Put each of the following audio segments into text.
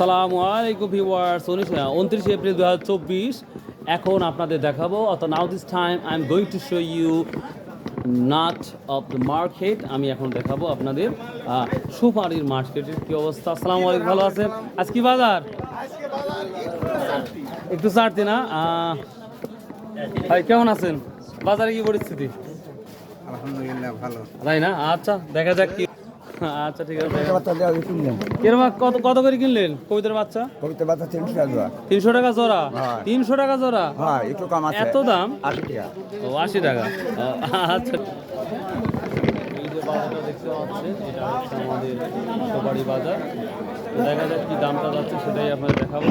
আসসালামু আলাইকুম viewers 29 April 2024 এখন আপনাদের দেখাবো now this time I am going to show you nut of the market. আমি এখন দেখাবো আপনাদের সুপারির মার্কেটের কি অবস্থা। আসসালামু আলাইকুম, ভালো আছেন? আজ কি বাজার? একটু ছাড়তে না ভাই, কেমন আছেন? বাজারে কি পরিস্থিতি? আলহামদুলিল্লাহ ভালো। তাই না? আচ্ছা দেখা যাক কি। আচ্ছা ঠিক আছে। কিরকম কত করে কিনলেন কবিতার বাচ্চা? কবিতার বাচ্চা 300 টাকা। 300 টাকা জোড়া? হ্যাঁ। 300 টাকা জোড়া? হ্যাঁ, একটু কম আছে। এত দাম? 80 টাকা। ও 80 টাকা। আচ্ছা, এই যে বাজারটা দেখতে পাচ্ছেন এটা হচ্ছে আমাদের সুপারি বাজার। দেখা যাক কি দামটা যাচ্ছে সেটাই আপনাদের দেখাবো।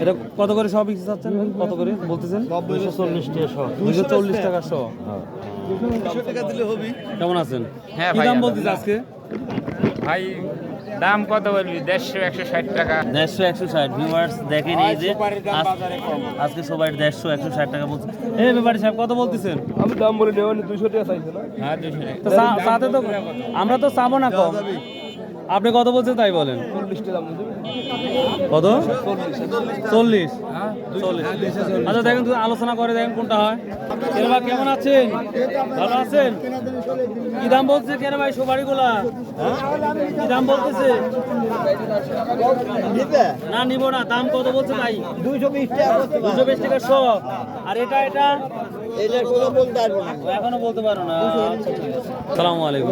এটা কত করে সব বিক্রি চাচ্ছেন? কত করে বলতেছেন? 240 টাকা শো। 240 টাকা শো। কেমন আছেন? হ্যাঁ কি ভাই, দাম বলতেছে আজকে? ভাই দাম কত বলবি? 150-160 টাকা। 150-160। ভিউয়ার্স দেখেন এই যে আজকে সবাই 150-160 টাকা বলছে। এই ব্যাপারী সাহেব কত বলতেছেন? আমি দাম বলি নেওয়া 200 টাকা চাইছে না? হ্যাঁ 200 টাকা। তো সাথে তো আমরা তো চাবো না কম। আপনি কত বলছেন তাই বলেন। 40 টাকা দাম দিবেন। কত? 40। আচ্ছা দেখেন, তুই আলোচনা করে দেখেন কোনটা হয়। কেমন আছেন? ভালো আছেন? কি দাম বলছে কেন ভাই সুপারিগুলা? কি দাম বলতেছে? না নিব না। দাম কত বলছে ভাই? 220 টাকা। 220 টাকা শো। আর এটা এটা কোনো বলতে পারবো না। এখনো বলতে পারো না। আচ্ছা ঠিক আছে। আসসালামু আলাইকুম।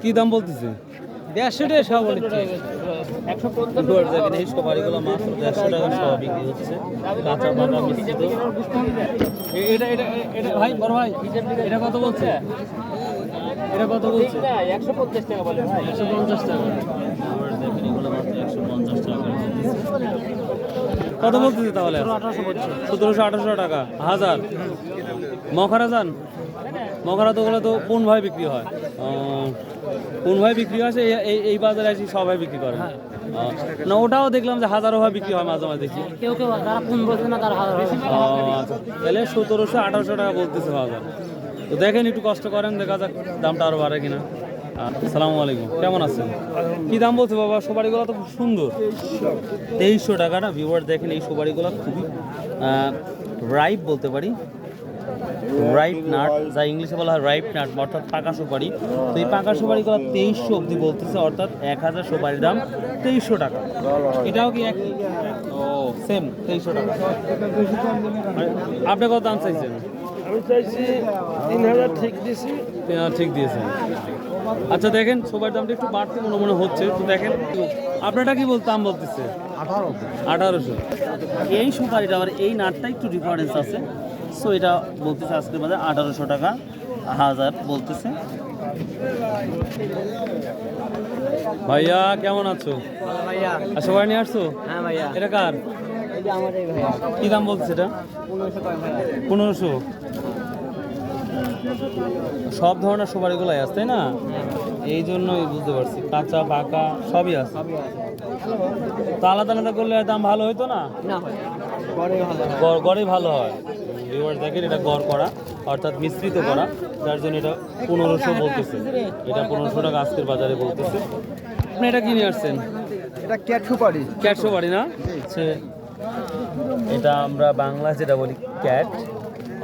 কি দাম বলতেছে? 150 টাকা সব বলছে। 150 দেখেন এই সুপারিগুলো মাত্র 150 টাকা সহ বিক্রি হচ্ছে। কাঁচা পাকা মিশ্রিত। এটা ভাই, বড় ভাই, এটা কত বলছে? এটা কত বলছে? 150 টাকা বলে ভাই। 150 টাকা। আমরা দেখেন এগুলো মাত্র 150 টাকা করে বলতেছে। কত বলতেছে তাহলে? 1700-1800 টাকা হাজার। মখারা যান? মখারা তো ওগুলো তো কোন ভাই বিক্রি হয়? কোন ভাই বিক্রি হয়? এই বাজারে আসি সবাই বিক্রি করে না? ওটাও দেখলাম যে হাজারো ভাই বিক্রি হয় মাঝে মাঝে দেখি। কেউ যারা ফোন বলছে না তারা তাহলে 1700-1800 টাকা বলতেছে হাজার। তো দেখেন একটু কষ্ট করেন, দেখা যাক দামটা আরো বাড়ে কিনা। আসসালামু আলাইকুম, কেমন আছেন? কি দাম বলছে বাবা? সুপারিগুলো তো খুব সুন্দর। 2300 টাকা না? ভিউয়ার দেখেন এই সুপারিগুলো খুবই রাইপ বলতে পারি, রাইপ নাট, যা ইংলিশে বলা হয় রাইপ নাট, অর্থাৎ পাকা সুপারি। তো এই পাকা সুপারিগুলো 2300 অব্দি বলতেছে, অর্থাৎ 1000 সুপারির দাম 2300 টাকা। এটাও কি একই? ও সেম 2300 টাকা। আপনি কত দাম চাইছেন? আমি চাইছি 3000 ঠিক দিছি। ঠিক দিয়েছেন। আচ্ছা দেখেন সবার দামটা একটু বাড়তি মনে হচ্ছে। তো দেখেন আপনারটা কি দাম বলতেছে? 1800। এই সুপারিটা আবার এই নাটটা একটু ডিফারেন্স আছে। সো এটা বলতেছে আজকের বাজার 1800 টাকা হাজার বলতেছে। ভাইয়া কেমন আছো? ভাইয়া। আর সবাই নিয়ে আসছো? হ্যাঁ ভাইয়া। এটা কার? এই যে আমাদের ভাইয়া। কি দাম বলছে এটা? 1500 টাকা ভাইয়া। 1500। সব ধরনের সুপারিগুলাই আছে তাই না? এই জন্যই বুঝতে পারছি, কাঁচা পাকা সবই আছে। তো আলাদা আলাদা করলে দাম ভালো হইতো না? না ভাই, গড়ে ভালো। গড়ে ভালো হয়। ভিউয়ার্স দেখেন এটা গড় করা, অর্থাৎ মিশ্রিত করা, যার জন্য এটা 1500 বলতেছে। এটা 1500 টাকা আজকের বাজারে বলতেছে। আপনি এটা কিনে আসছেন? এটা ক্যাট সুপারি। ক্যাট সুপারি না? হচ্ছে এটা আমরা বাংলা যেটা বলি ক্যাট,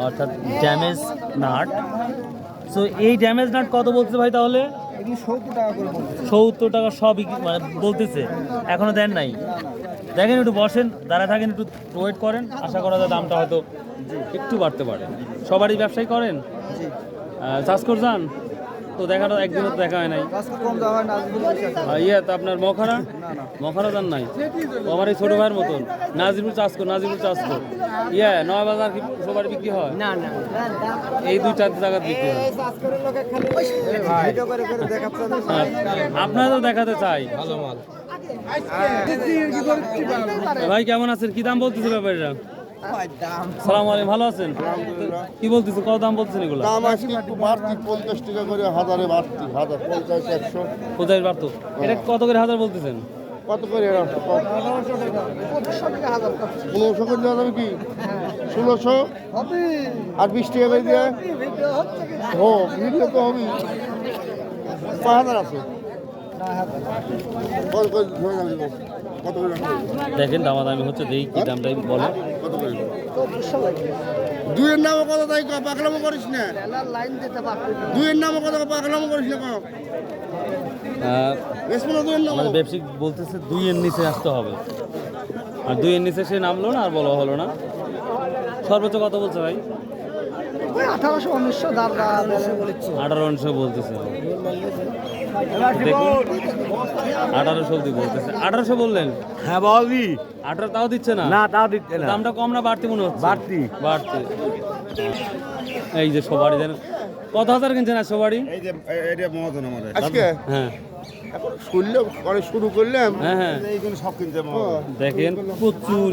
অর্থাৎ ড্যামেজ নাট। সো এই ড্যামেজ নাট কত বলছে ভাই তাহলে? এগুলি 70 টাকা করে বলছে। 70 টাকা সব মানে বলতেছে, এখনো দেন নাই। দেখেন একটু বসেন, দাঁড়ায় থাকেন, একটু ওয়েট করেন, আশা করা যায় দামটা হয়তো একটু বাড়তে পারে। সবারই ব্যবসায়ী করেন? চাষ করে যান তো? দেখাটা একদিনও তো দেখা হয় নাই। আজকে কম দাম হয় না, আজকে ইয়ে তো আপনার মখারা যান নাই? আমার এই ছোটো ভাইয়ের মতন নাজিরুল চাষ কর, ইয়ে নয় বাজার কি সবার বিক্রি হয়? না না, এই 2-4 জায়গা বিক্রি হয়। ভিডিও করে করে দেখাচ্ছে। আপনারা দেখাতে চাই ভালো মাল। ভাই কেমন আছেন? কি দাম বলতেছে ব্যাপারীরা? সালাম আলাইকুম, ভালো আছেন? কি বলতেছে, কত দাম বলতেছেন এগুলো? দাম আজকে একটু বাড়তি, 50 টাকা করে হাজারে বাড়তি, 1050-100। 50 বাড়তো। এটা কত করে হাজার বলতেছেন? কত করে? 1500 করে দেওয়া যাবে কি? 1600 আর 20 টাকা করে দিয়ে ভিডিও তো হবে। 5000 আছে। কত করে দেখেন দামাদামি হচ্ছে, দেখি কি দামটাই বলে। কত করে দুইয়ের নামে কত তাই পাকলামো করিস না, দুইয়ের নামে কত পাকলামো করিস না কম দুইয়ের নাম আমাদের ব্যবসায়িক বলতেছে 2 এর নিচে আসতে হবে, আর 2 এর নিচে সে নামলো না, আর বলা হলো না। সর্বোচ্চ কত বলছে ভাই? 1800-1900 দাম 1800 বলতেছে। দেখুন 1800 অবধি বলতেছে। 1800 বললেন? হ্যাঁ বলবি 18 তাও দিচ্ছে না? না তাও দিচ্ছে না, দামটা কম না বাড়তি মনে হচ্ছে? বাড়তি। বাড়তি। এই যে সবারই দেন কত হাজার কিনছেন আর সবারই? এই যে এটা মহাজন আমাদের আজকে হ্যাঁ এখন শুরু করলাম হ্যাঁ হ্যাঁ এইগুলো সব কিনতে দেখেন প্রচুর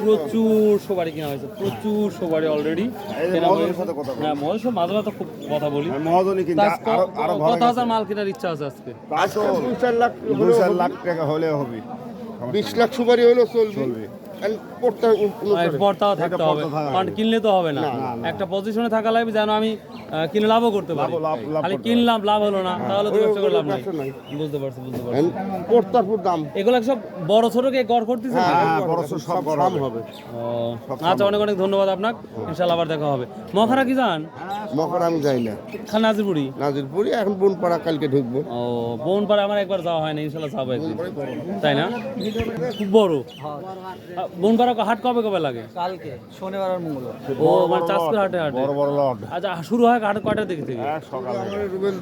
প্রচুর সবারই কেনা হয়েছে, প্রচুর সবারই অলরেডি কেনা হয়েছে। সাথে কথা হ্যাঁ মহেশ মাঝে মাঝে খুব কথা বলি। মহাজনই কিনতে আরো কত হাজার মাল কেনার ইচ্ছা আছে আজকে? 2-4 লাখ টাকা হলে হবে, 20 লাখ সুপারি হলেও চলবে। পর্তাও থাকতে হবে, কারণ কিনলে তো হবে না, একটা পজিশনে থাকা লাগবে যেন আমি কিনে লাভও করতে পারি। খালি কিনলাম লাভ হলো না, তাহলে তো ব্যবসা করে লাভ নাই। বুঝতে পারছি বুঝতে পারছি। দাম এগুলো সব বড় ছোট কে গড় করতেছে? বড় সব হবে। ও আচ্ছা, অনেক অনেক ধন্যবাদ আপনাকে, ইনশাআল্লাহ আবার দেখা হবে। মখারা কি জান? মকর আমি যাই না, খান নাজিরপুরি। নাজিরপুরি এখন বোনপাড়া কালকে ঢুকবো। ও বোনপাড়া আমার একবার যাওয়া হয় না, ইনশাআল্লাহ যাবো একদিন, তাই না? খুব বড় বোনপাড়া হাট কবে কবে লাগে? কালকে শনিবার আর মঙ্গলবার। ও মানে চাঁদপুর হাটে হাটে। বড় বড় লট আচ্ছা শুরু হয় হাট কয়টার দিকে থেকে? রুবেল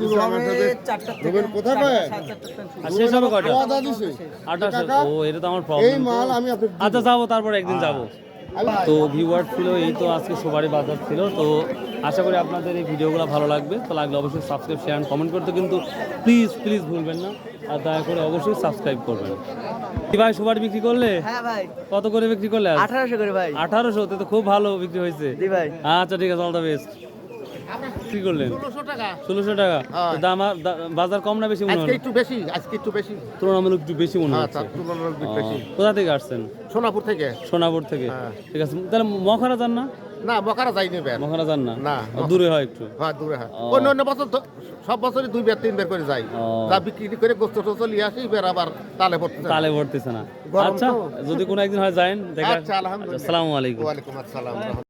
রুবেল কোথায় পায় আর শেষ হবে কয়টা? ওয়াদা দিছে 28। ও এটা তো আমার এই প্রবলেম। মাল আমি আপনাকে আচ্ছা যাবো, তারপর একদিন যাবো। তো ভিউয়ার ছিল এই, তো আজকে সবারই বাজার ছিল। তো আশা করি আপনাদের এই ভিডিওগুলো ভালো লাগবে। তো লাগলে অবশ্যই সাবস্ক্রাইব শেয়ার কমেন্ট করতে কিন্তু প্লিজ প্লিজ ভুলবেন না, আর দয়া করে অবশ্যই সাবস্ক্রাইব করবেন। কি ভাই সবার বিক্রি করলে? হ্যাঁ ভাই কত করে বিক্রি করলে? 1800 করে ভাই। 1800 তে তো খুব ভালো বিক্রি হয়েছে। জি ভাই। আচ্ছা ঠিক আছে, অল দ্য বেস্ট। কি করলেন? 1600 টাকা। তো দাম বাজার কম না বেশি মনে হয়? আজকে একটু বেশি তুলনামূলক একটু বেশি মনে হচ্ছে। বেশি কোথা থেকে আসছেন? সোনাপুর থেকে। সোনাপুর থেকে। ঠিক আছে, তাহলে মখারা যান না? না বকারা যাইনি বের মখারা যান না? না। দূরে হয় একটু। হ্যাঁ দূরে হয় ও। অন্য বছর তো সব বছরই 2 বের 3 বের করে যাই, ও। যা বিক্রি করে গোস্ত টোস্ত নিয়ে আসি, বের আবার তালে পড়তে তালে ভরতেছে না। গরম আচ্ছা তো। যদি কোনো একদিন হয় যায়েন দেখা। আচ্ছা, আলহামদুলিল্লাহ। আসসালামু আলাইকুম। ওয়ালাইকুম আসসালাম।